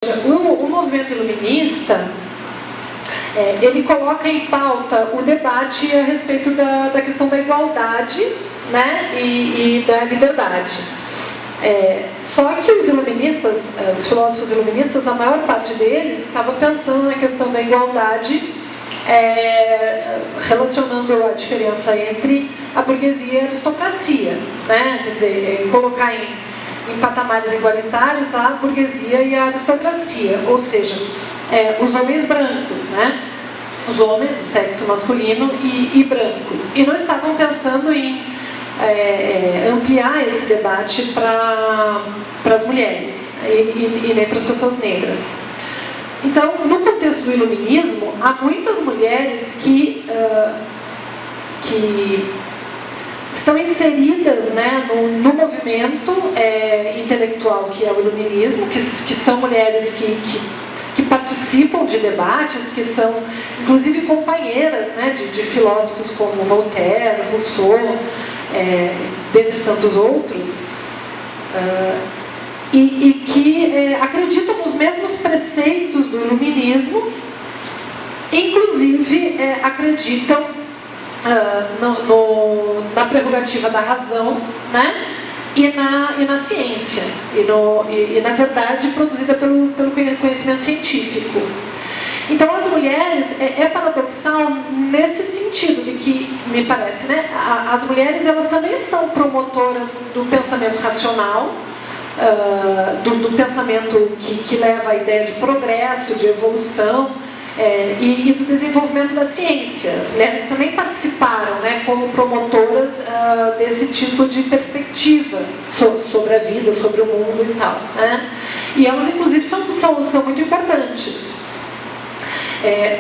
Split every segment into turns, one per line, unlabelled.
O movimento iluminista, ele coloca em pauta o debate a respeito da questão da igualdade, né, e da liberdade. Só que os iluministas, os filósofos iluministas, a maior parte deles estava pensando na questão da igualdade, relacionando a diferença entre a burguesia e a aristocracia, né? Quer dizer, colocar em patamares igualitários a burguesia e a aristocracia, ou seja, os homens brancos, né? Os homens do sexo masculino e brancos. E não estavam pensando em ampliar esse debate para as mulheres e nem para as pessoas negras. Então, no contexto do iluminismo, há muitas mulheres que estão inseridas, né, no movimento intelectual que é o iluminismo, que são mulheres que participam de debates, que são inclusive companheiras, né, de filósofos como Voltaire, Rousseau, dentre tantos outros, e que acreditam nos mesmos preceitos do iluminismo, inclusive acreditam na prerrogativa da razão, né? e na ciência, e na verdade produzida pelo conhecimento científico. Então as mulheres, é paradoxal nesse sentido de que, me parece, né, as mulheres elas também são promotoras do pensamento racional, do pensamento que leva à ideia de progresso, de evolução, e do desenvolvimento da ciência. As mulheres também participaram, né, como promotoras desse tipo de perspectiva sobre a vida, sobre o mundo e tal, né? E elas inclusive são muito importantes.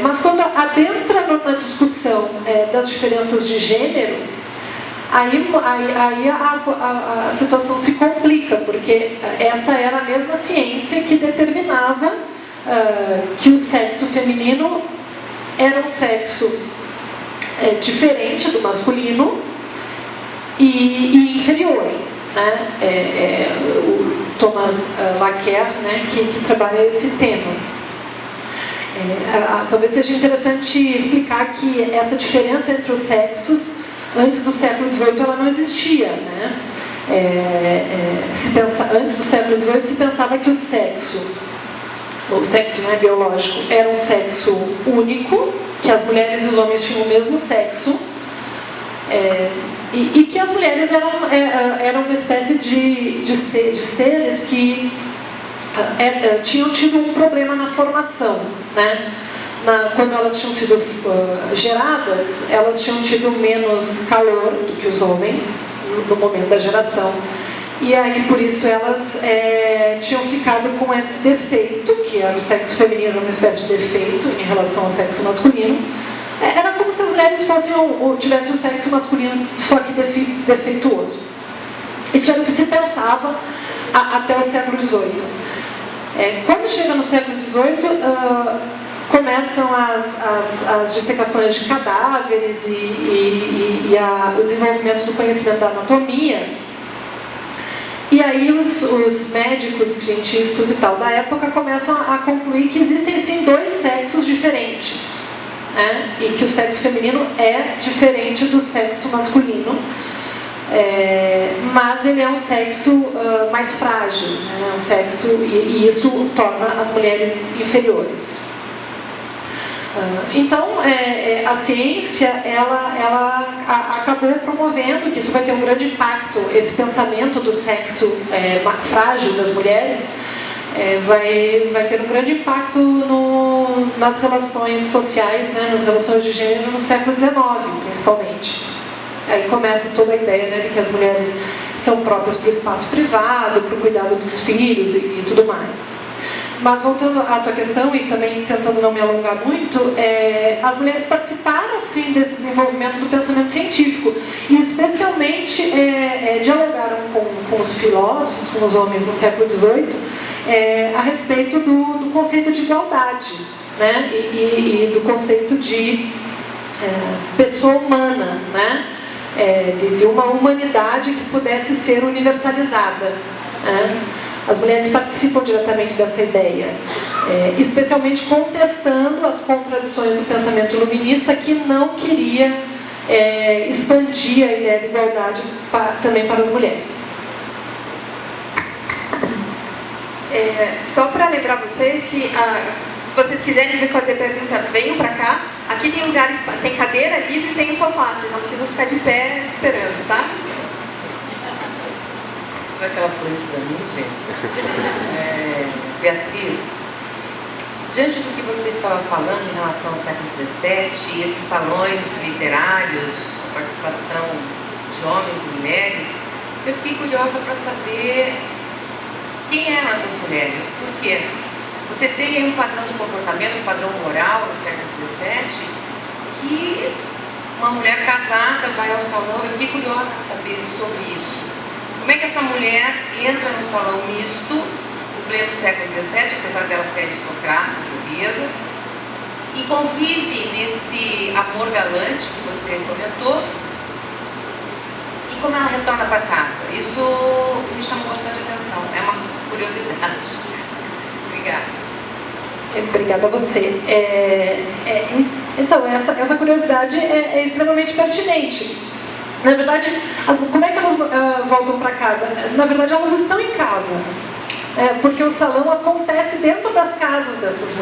Mas quando adentra na discussão das diferenças de gênero, aí a situação se complica, porque essa era a mesma ciência que determinava que o sexo feminino era um sexo diferente do masculino e inferior, né? O Thomas Laqueur, né, que trabalha esse tema. Talvez seja interessante explicar que essa diferença entre os sexos, antes do século XVIII, ela não existia, né? Antes do século XVIII se pensava que o sexo biológico era um sexo único, que as mulheres e os homens tinham o mesmo sexo, e que as mulheres eram uma espécie de seres que tinham tido um problema na formação, né? Quando elas tinham sido geradas, elas tinham tido menos calor do que os homens no momento da geração. E aí, por isso, elas tinham ficado com esse defeito, que era o sexo feminino, uma espécie de defeito em relação ao sexo masculino. Era como se as mulheres tivessem o sexo masculino, só que defeituoso. Isso era o que se pensava até o século XVIII. Quando chega no século XVIII, começam as dissecações de cadáveres e o desenvolvimento do conhecimento da anatomia. E aí os médicos, cientistas e tal da época começam a concluir que existem sim dois sexos diferentes, né? E que o sexo feminino é diferente do sexo masculino, mas ele é um sexo mais frágil, né? Um sexo, e isso torna as mulheres inferiores. Então, a ciência ela acabou promovendo que isso vai ter um grande impacto, esse pensamento do sexo frágil das mulheres vai ter um grande impacto nas relações sociais, né, nas relações de gênero no século XIX, principalmente. Aí começa toda a ideia, né, de que as mulheres são próprias para o espaço privado, para o cuidado dos filhos e tudo mais. Mas voltando à tua questão e também tentando não me alongar muito, as mulheres participaram sim desse desenvolvimento do pensamento científico e especialmente dialogaram com os filósofos, com os homens no século XVIII, a respeito do conceito de igualdade, né? E do conceito de pessoa humana, né? De uma humanidade que pudesse ser universalizada, né? As mulheres participam diretamente dessa ideia, especialmente contestando as contradições do pensamento iluminista, que não queria expandir a ideia de igualdade também para as mulheres.
Só para lembrar vocês que, se vocês quiserem fazer pergunta, venham para cá. Aqui tem lugares, tem cadeira livre e tem o sofá, vocês não precisam ficar de pé esperando, tá?
Será que ela falou isso para mim, gente? Beatriz, diante do que você estava falando em relação ao século XVII, e esses salões literários, a participação de homens e mulheres, eu fiquei curiosa para saber quem eram essas mulheres. Por quê? Você tem aí um padrão de comportamento, um padrão moral no século XVII, que uma mulher casada vai ao salão. Eu fiquei curiosa de saber sobre isso. Como é que essa mulher entra no salão misto, no pleno século XVII, apesar dela ser aristocrata, burguesa, e convive nesse amor galante que você comentou, e como ela retorna para casa? Isso me chamou bastante atenção, é uma curiosidade. Obrigada.
Obrigada a você. Então, essa curiosidade é extremamente pertinente. Na verdade, como é que elas voltam para casa? Na verdade, elas estão em casa, porque o salão acontece dentro das casas dessas mulheres.